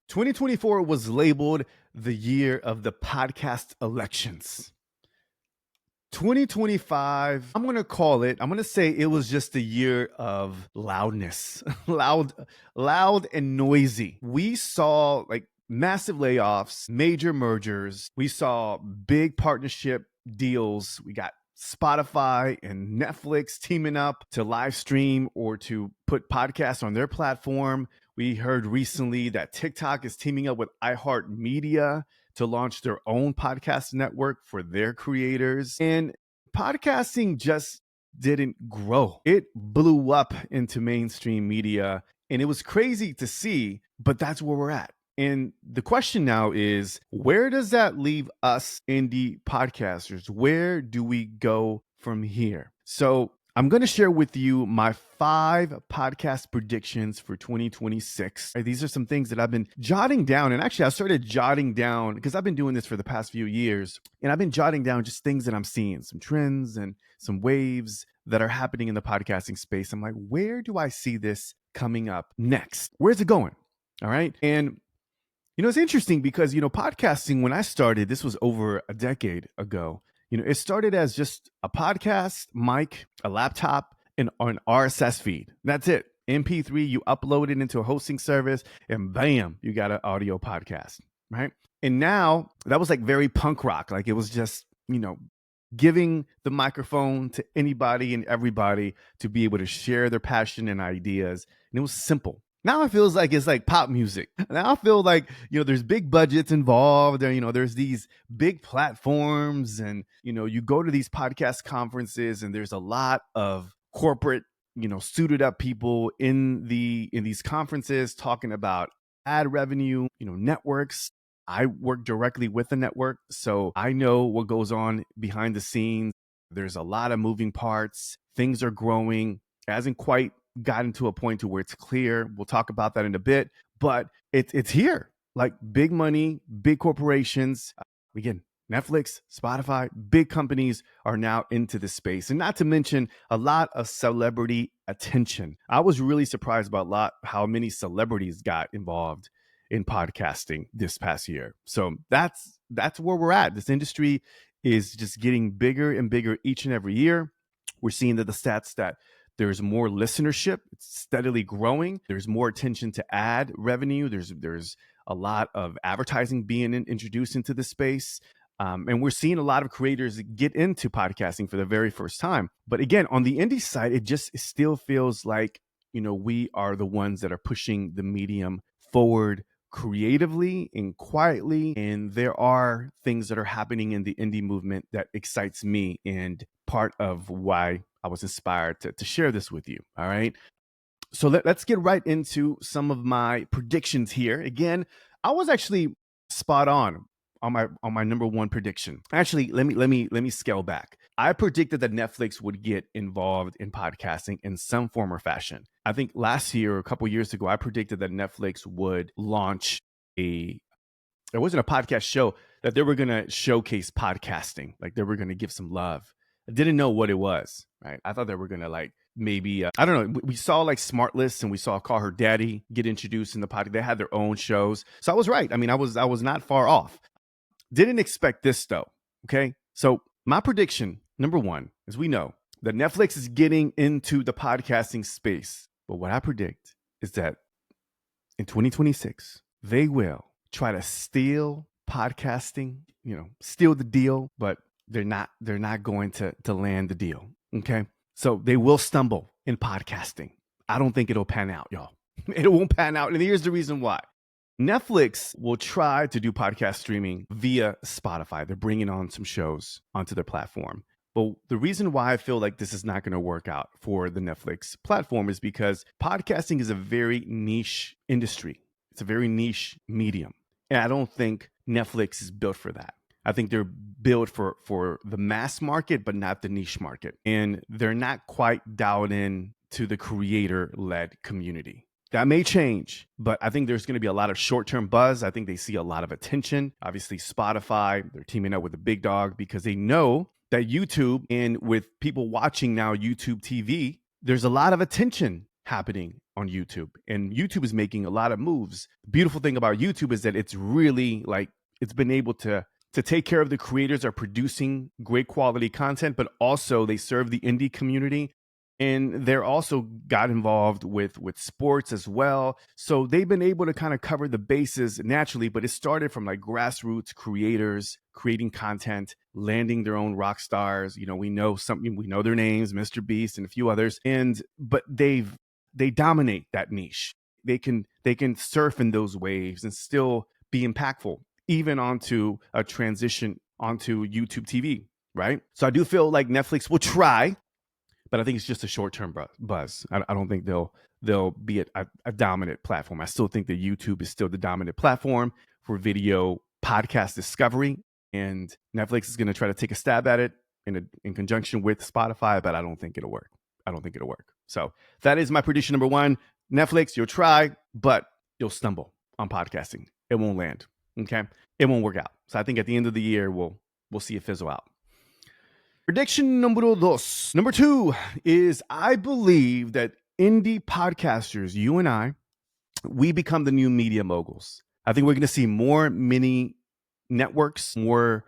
2024 was labeled the year of the podcast elections. 2025, I'm going to call it, I'm going to say it was just a year of loudness, loud and noisy. We saw like massive layoffs, major mergers. We saw big partnership deals. We got Spotify and Netflix teaming up to live stream or to put podcasts on their platform. We heard recently that TikTok is teaming up with iHeartMedia to launch their own podcast network for their creators. And podcasting just didn't grow. It blew up into mainstream media, and it was crazy to see, but that's where we're at. And the question now is, where does that leave us indie podcasters? Where do we go from here? So I'm going to share with you my 5 podcast predictions for 2026. These are some things that I've been jotting down. And actually, I started jotting down because I've been doing this for the past few years. And I've been jotting down just things that I'm seeing, some trends and some waves that are happening in the podcasting space. I'm like, where do I see this coming up next? Where's it going? All right. And it's interesting because, podcasting, when I started, this was over a decade ago. It started as just a podcast, mic, a laptop, and an RSS feed. That's it. MP3, you upload it into a hosting service, and bam, you got an audio podcast, right? And now that was like very punk rock. Like it was just, giving the microphone to anybody and everybody to be able to share their passion and ideas. And it was simple. Now it feels like it's like pop music. Now I feel like, there's big budgets involved. There's these big platforms and, you go to these podcast conferences and there's a lot of corporate, suited up people in these conferences talking about ad revenue, networks. I work directly with the network, so I know what goes on behind the scenes. There's a lot of moving parts. Things are growing. It hasn't quite gotten to a point to where it's clear. We'll talk about that in a bit, but it's here. Like big money, big corporations. Again, Netflix, Spotify, big companies are now into this space. And not to mention a lot of celebrity attention. I was really surprised about how many celebrities got involved in podcasting this past year. So that's where we're at. This industry is just getting bigger and bigger each and every year. We're seeing that the stats that there's more listenership, it's steadily growing. There's more attention to ad revenue. There's a lot of advertising being introduced into the space. And we're seeing a lot of creators get into podcasting for the very first time. But again, on the indie side, it still feels like, we are the ones that are pushing the medium forward creatively and quietly. And there are things that are happening in the indie movement that excites me and part of why I was inspired to share this with you. All right. So let's get right into some of my predictions here. Again, I was actually spot on my number 1 prediction. Actually, let me scale back. I predicted that Netflix would get involved in podcasting in some form or fashion. I think last year or a couple years ago, I predicted that Netflix would launch it wasn't a podcast show, that they were going to showcase podcasting. Like they were going to give some love. I didn't know what it was, right? I thought they were going to like maybe, I don't know. We saw like Smartless and we saw Call Her Daddy get introduced in the podcast. They had their own shows. So I was right. I mean, I was not far off. Didn't expect this though. Okay. So my prediction, number 1, as we know, that Netflix is getting into the podcasting space. But what I predict is that in 2026, they will try to steal podcasting, steal the deal, but they're not going to land the deal. Okay. So they will stumble in podcasting. I don't think it'll pan out, y'all. It won't pan out. And here's the reason why. Netflix will try to do podcast streaming via Spotify. They're bringing on some shows onto their platform. But the reason why I feel like this is not going to work out for the Netflix platform is because podcasting is a very niche industry. It's a very niche medium. And I don't think Netflix is built for that. I think they're built for the mass market, but not the niche market. And they're not quite dialed in to the creator-led community. That may change, but I think there's going to be a lot of short-term buzz. I think they see a lot of attention. Obviously, Spotify, they're teaming up with the big dog because they know that YouTube, and with people watching now YouTube TV, there's a lot of attention happening on YouTube. And YouTube is making a lot of moves. The beautiful thing about YouTube is that it's really like it's been able to take care of the creators are producing great quality content, but also they serve the indie community. And they're also got involved with sports as well. So they've been able to kind of cover the bases naturally, but it started from like grassroots creators creating content, landing their own rock stars. We know their names, Mr. Beast and a few others. But they dominate that niche. They can surf in those waves and still be impactful, even onto a transition onto YouTube TV, right? So I do feel like Netflix will try, but I think it's just a short-term buzz. I don't think they'll be a dominant platform. I still think that YouTube is still the dominant platform for video podcast discovery, and Netflix is going to try to take a stab at it in conjunction with Spotify, but I don't think it'll work. So that is my prediction number one. Netflix, you'll try, but you'll stumble on podcasting. It won't land. Okay, it won't work out. So I think at the end of the year, we'll see it fizzle out. Prediction number two is I believe that indie podcasters, you and I, we become the new media moguls. I think we're going to see more mini networks, more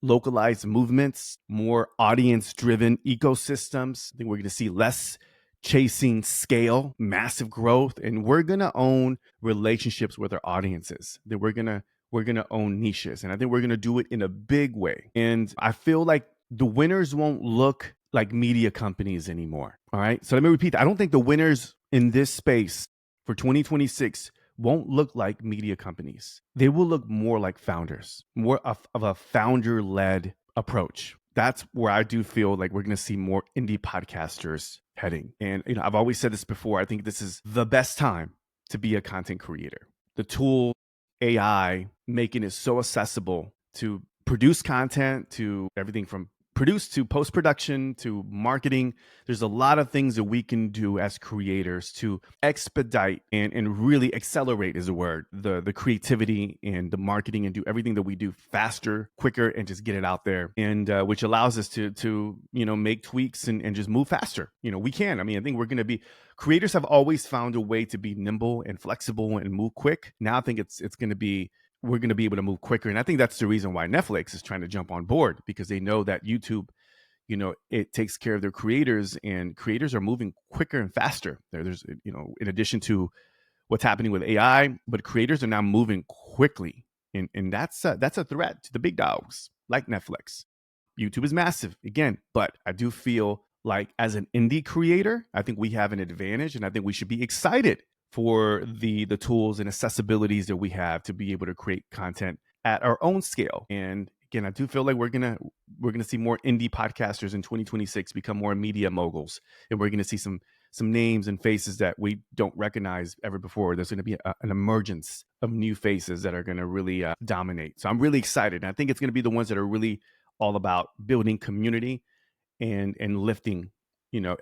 localized movements, more audience-driven ecosystems. I think we're going to see less chasing scale, massive growth, and we're going to own relationships with our audiences. That we're going to own niches, and I think we're going to do it in a big way. And I feel like the winners won't look like media companies anymore. All right. So let me repeat that. I don't think the winners in this space for 2026 won't look like media companies. They will look more like founders, more of a founder-led approach. That's where I do feel like we're going to see more indie podcasters heading. And I've always said this before. I think this is the best time to be a content creator. The tool, AI, making it so accessible to produce content, to everything from produce to post-production to marketing. There's a lot of things that we can do as creators to expedite and really accelerate, is a word, the creativity and the marketing, and do everything that we do faster, quicker, and just get it out there. And which allows us to make tweaks and just move faster. We can. I think we're going to be, creators have always found a way to be nimble and flexible and move quick. Now I think it's going to be, we're going to be able to move quicker. And I think that's the reason why Netflix is trying to jump on board, because they know that YouTube, it takes care of their creators, and creators are moving quicker and faster. There's, in addition to what's happening with AI, but creators are now moving quickly. And that's a threat to the big dogs like Netflix. YouTube is massive again, but I do feel like as an indie creator, I think we have an advantage, and I think we should be excited for the tools and accessibilities that we have to be able to create content at our own scale. And again, I do feel like we're gonna see more indie podcasters in 2026 become more media moguls, and we're gonna see some names and faces that we don't recognize ever before. There's gonna be an emergence of new faces that are gonna really dominate. So I'm really excited. And I think it's gonna be the ones that are really all about building community and lifting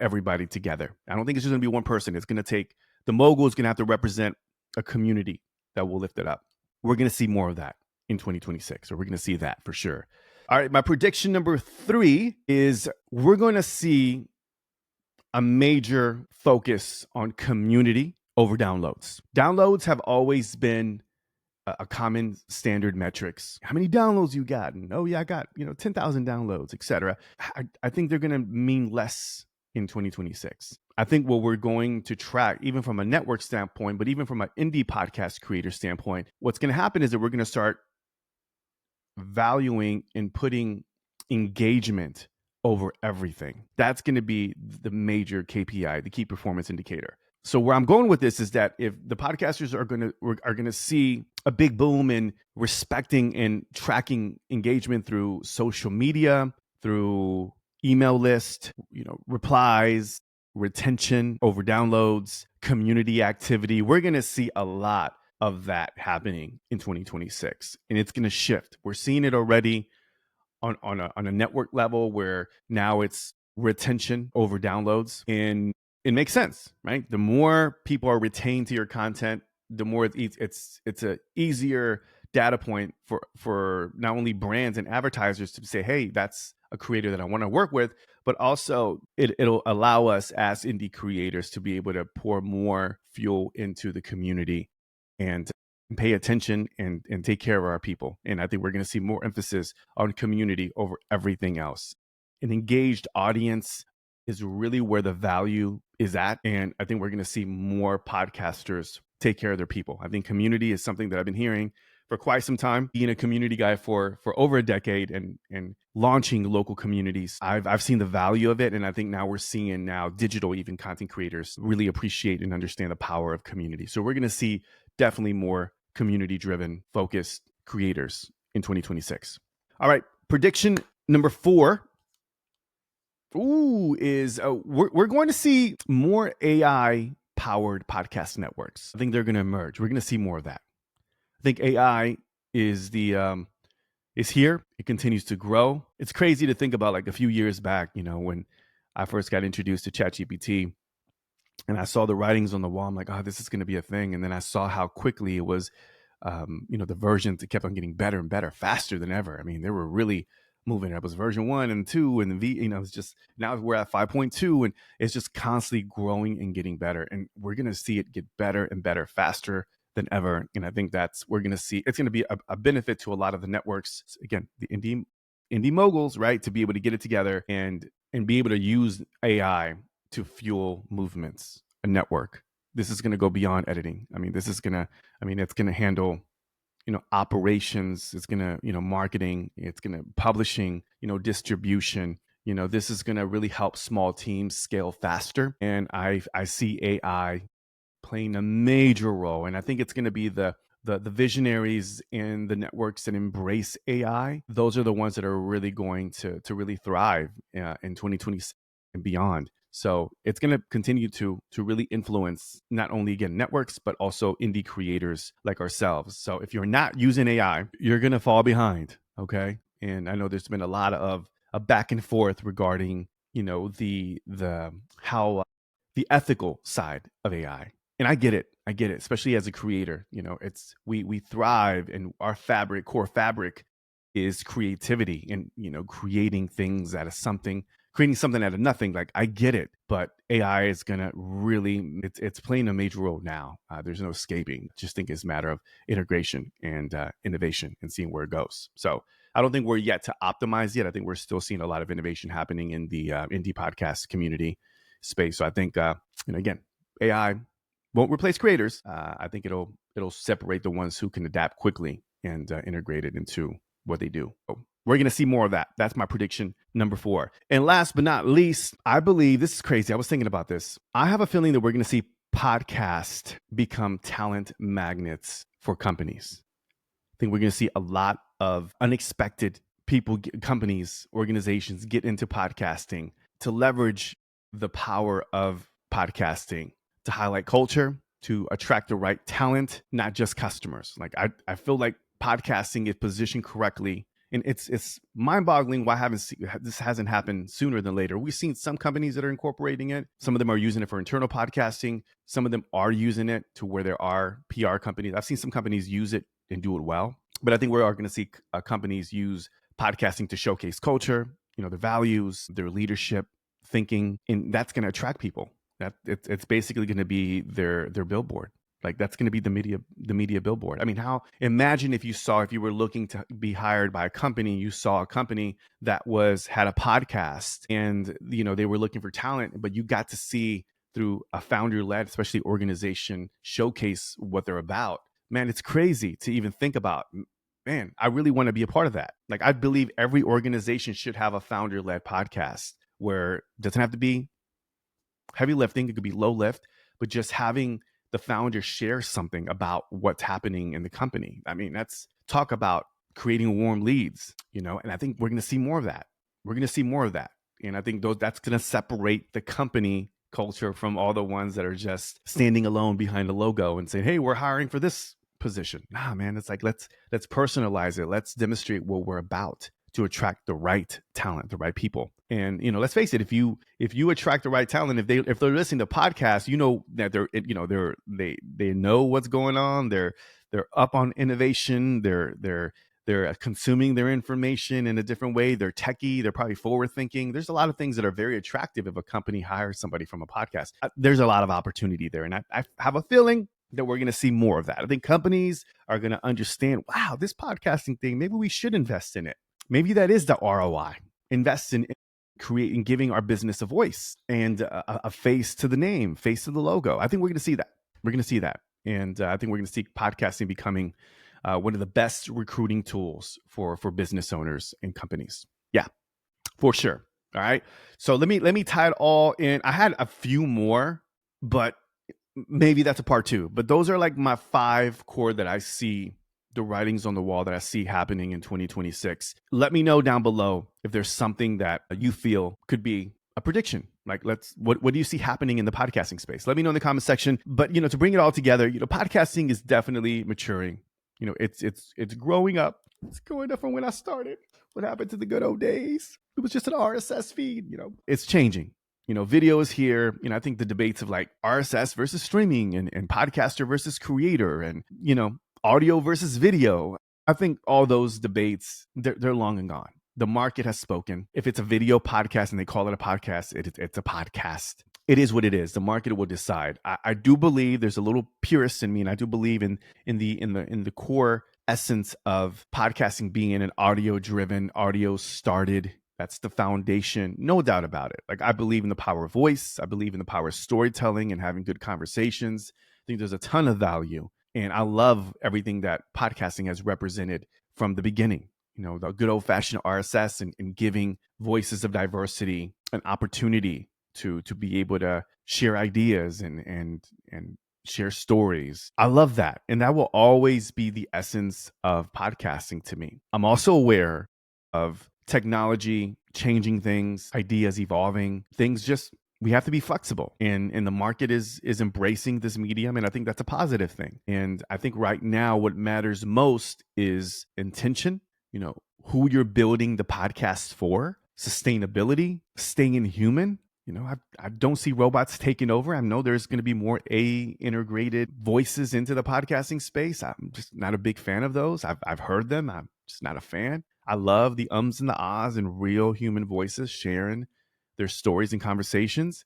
everybody together. I don't think it's just gonna be one person. It's gonna take, the mogul is going to have to represent a community that will lift it up. We're going to see more of that in 2026, or we're going to see that for sure. All right, my prediction number three is we're going to see a major focus on community over downloads. Downloads have always been a common standard metrics. How many downloads you got? And, oh yeah, I got 10,000 downloads, etc. I think they're going to mean less in 2026. I think what we're going to track, even from a network standpoint, but even from an indie podcast creator standpoint, what's going to happen is that we're going to start valuing and putting engagement over everything. That's going to be the major KPI, the key performance indicator. So where I'm going with this is that if the podcasters are going to see a big boom in respecting and tracking engagement through social media, through email list, replies, retention over downloads, community activity, we're going to see a lot of that happening in 2026, and it's going to shift. We're seeing it already on a network level, where now it's retention over downloads, and it makes sense, right? The more people are retained to your content, the more it's a easier data point for not only brands and advertisers to say, hey, that's a creator that I want to work with, but also it'll allow us as indie creators to be able to pour more fuel into the community and pay attention and take care of our people. And I think we're going to see more emphasis on community over everything else. An engaged audience is really where the value is at. And I think we're going to see more podcasters take care of their people. I think community is something that I've been hearing for quite some time, being a community guy for over a decade and launching local communities. I've seen the value of it. And I think now we're seeing digital, even content creators really appreciate and understand the power of community. So we're going to see definitely more community driven, focused creators in 2026. All right. Prediction number 4 is we're going to see more AI powered podcast networks. I think they're going to emerge. We're going to see more of that. I think AI is is here. It continues to grow. It's crazy to think about, like a few years back, when I first got introduced to ChatGPT and I saw the writings on the wall. I'm like, oh, this is going to be a thing. And then I saw how quickly it was, the versions, it kept on getting better and better, faster than ever. I mean, they were really moving. It was version 1 and 2 and it's just, now we're at 5.2 and it's just constantly growing and getting better. And we're going to see it get better and better, faster than ever. And I think we're going to see, it's going to be a benefit to a lot of the networks. Again, the indie moguls, right? To be able to get it together and be able to use AI to fuel movements, a network. This is going to go beyond editing. I mean, it's going to handle, operations. It's going to, marketing. It's going to publishing, distribution. This is going to really help small teams scale faster. And I see AI playing a major role. And I think it's going to be the visionaries and the networks that embrace AI. Those are the ones that are really going to really thrive in 2020 and beyond. So it's going to continue to really influence not only, again, networks, but also indie creators like ourselves. So if you're not using AI, you're going to fall behind. Okay. And I know there's been a lot of a back and forth regarding, the ethical side of AI. And I get it, especially as a creator. It's we thrive, and our core fabric is creativity and, creating things out of something, creating something out of nothing. Like, I get it, but AI is going to really, it's playing a major role now. There's no escaping. Just think it's a matter of integration and innovation and seeing where it goes. So I don't think we're yet to optimize yet. I think we're still seeing a lot of innovation happening in the indie podcast community space. So I think, again, AI won't replace creators. I think it'll separate the ones who can adapt quickly and integrate it into what they do. So we're going to see more of that. That's my prediction number 4. And last but not least, I believe, this is crazy, I was thinking about this. I have a feeling that we're going to see podcasts become talent magnets for companies. I think we're going to see a lot of unexpected people, companies, organizations get into podcasting to leverage the power of podcasting to highlight culture, to attract the right talent, not just customers. Like, I feel like podcasting is positioned correctly. And it's mind-boggling why this hasn't happened sooner than later. We've seen some companies that are incorporating it. Some of them are using it for internal podcasting. Some of them are using it to where there are PR companies. I've seen some companies use it and do it well. But I think we are going to see companies use podcasting to showcase culture, their values, their leadership, thinking, and that's going to attract people. It's basically going to be their billboard. Like, that's going to be the media billboard. I mean, imagine if you were looking to be hired by a company, you saw a company that had a podcast and, they were looking for talent, but you got to see through a founder-led, especially organization, showcase what they're about. Man, it's crazy to even think about. Man, I really want to be a part of that. Like, I believe every organization should have a founder-led podcast where it doesn't have to be heavy lifting. It could be low lift, but just having the founder share something about what's happening in the company. I mean, that's talk about creating warm leads, and I think we're going to see more of that. And I think that's going to separate the company culture from all the ones that are just standing alone behind a logo and saying, hey, we're hiring for this position. Nah, man, it's like, let's personalize it. Let's demonstrate what we're about to attract the right talent, the right people. And let's face it, if you attract the right talent, if they're listening to podcasts, that they know what's going on. They're up on innovation. They're consuming their information in a different way. They're techie. They're probably forward thinking. There's a lot of things that are very attractive if a company hires somebody from a podcast. There's a lot of opportunity there. And I have a feeling that we're going to see more of that. I think companies are going to understand, wow, this podcasting thing, maybe we should invest in it. Maybe that is the ROI. Invest in creating, giving our business a voice and a face to the name, face to the logo. I think we're going to see that. We're going to see that. And I think we're going to see podcasting becoming one of the best recruiting tools for business owners and companies. Yeah, for sure. All right. So let me tie it all in. I had a few more, but maybe that's a part two. But those are like my 5 core that I see, the writings on the wall that I see happening in 2026. Let me know down below if there's something that you feel could be a prediction. Like, what do you see happening in the podcasting space? Let me know in the comment section. But to bring it all together, podcasting is definitely maturing. It's growing up. It's growing up from when I started. What happened to the good old days? It was just an RSS feed. It's changing. Video is here. I think the debates of like RSS versus streaming and podcaster versus creator and audio versus video. I think all those debates, they're long and gone. The market has spoken. If it's a video podcast and they call it a podcast, it's a podcast. It is what it is. The market will decide. I do believe there's a little purist in me, and I do believe in the core essence of podcasting being an audio-driven, audio-started. That's the foundation, no doubt about it. Like, I believe in the power of voice. I believe in the power of storytelling and having good conversations. I think there's a ton of value, and I love everything that podcasting has represented from the beginning. The good old-fashioned RSS and giving voices of diversity an opportunity to be able to share ideas and share stories. I love that. And that will always be the essence of podcasting to me. I'm also aware of technology changing things, ideas evolving, we have to be flexible. And the market is embracing this medium. And I think that's a positive thing. And I think right now what matters most is intention, who you're building the podcast for, sustainability, staying human. I don't see robots taking over. I know there's going to be more integrated voices into the podcasting space. I'm just not a big fan of those. I've heard them. I'm just not a fan. I love the ums and the ahs and real human voices sharing their stories and conversations.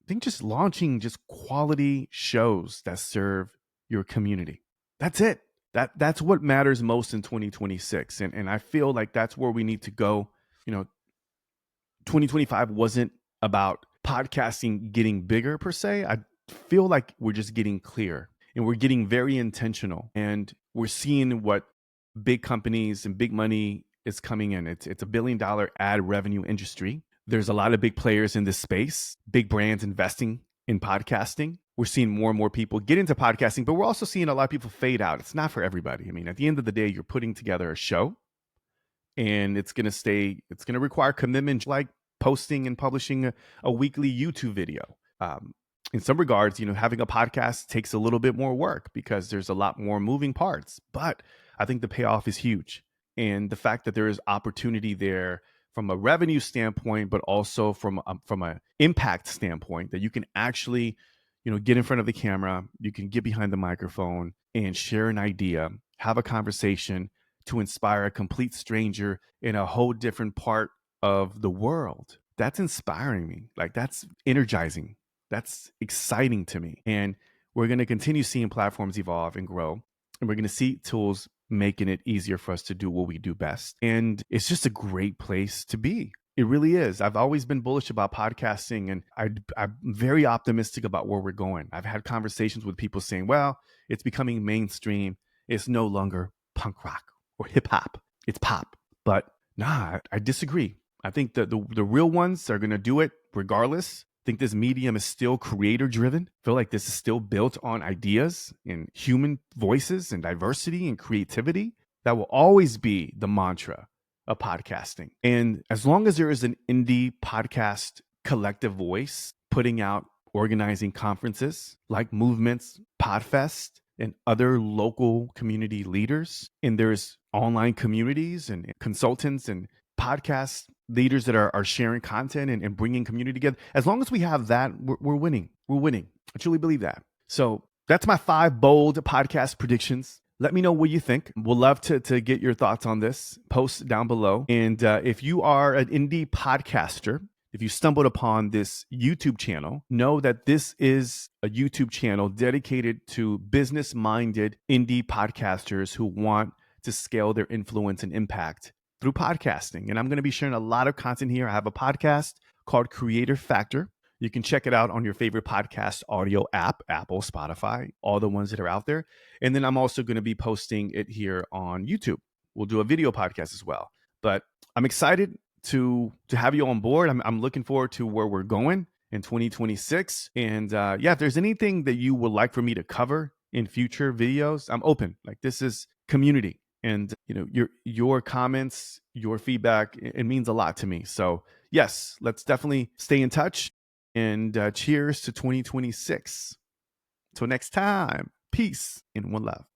I think just launching just quality shows that serve your community. That's it. That's what matters most in 2026. And I feel like that's where we need to go. 2025 wasn't about podcasting getting bigger per se. I feel like we're just getting clear and we're getting very intentional, and we're seeing what big companies and big money is coming in. It's a $1 billion ad revenue industry. There's a lot of big players in this space, big brands investing in podcasting. We're seeing more and more people get into podcasting, but we're also seeing a lot of people fade out. It's not for everybody. I mean, at the end of the day, you're putting together a show, and it's going to require commitment, like posting and publishing a weekly YouTube video. In some regards, having a podcast takes a little bit more work because there's a lot more moving parts, but I think the payoff is huge. And the fact that there is opportunity there from a revenue standpoint, but also from an impact standpoint, that you can actually, get in front of the camera, you can get behind the microphone and share an idea, have a conversation to inspire a complete stranger in a whole different part of the world. That's inspiring me. Like, that's energizing. That's exciting to me. And we're going to continue seeing platforms evolve and grow. And we're going to see tools making it easier for us to do what we do best. And it's just a great place to be. It really is. I've always been bullish about podcasting, and I'm very optimistic about where we're going. I've had conversations with people saying, well, it's becoming mainstream. It's no longer punk rock or hip hop. It's pop. But nah, I disagree. I think that the real ones are going to do it regardless. I think this medium is still creator driven. I feel like this is still built on ideas and human voices and diversity and creativity. That will always be the mantra of podcasting. And as long as there is an indie podcast collective voice putting out, organizing conferences like Movements, Podfest, and other local community leaders. And there's online communities and consultants and podcast leaders that are sharing content and bringing community together. As long as we have that, we're winning. We're winning. I truly believe that. So that's my 5 bold podcast predictions. Let me know what you think. We'll love to get your thoughts on this. Post down below. And if you are an indie podcaster, if you stumbled upon this YouTube channel, know that this is a YouTube channel dedicated to business-minded indie podcasters who want to scale their influence and impact through podcasting. And I'm going to be sharing a lot of content here. I have a podcast called Creator Factor. You can check it out on your favorite podcast audio app, Apple, Spotify, all the ones that are out there. And then I'm also going to be posting it here on YouTube. We'll do a video podcast as well. But I'm excited to have you on board. I'm looking forward to where we're going in 2026. And if there's anything that you would like for me to cover in future videos, I'm open. Like, this is community. And your comments, your feedback, it means a lot to me. So yes, let's definitely stay in touch. And cheers to 2026. Till next time, peace and one love.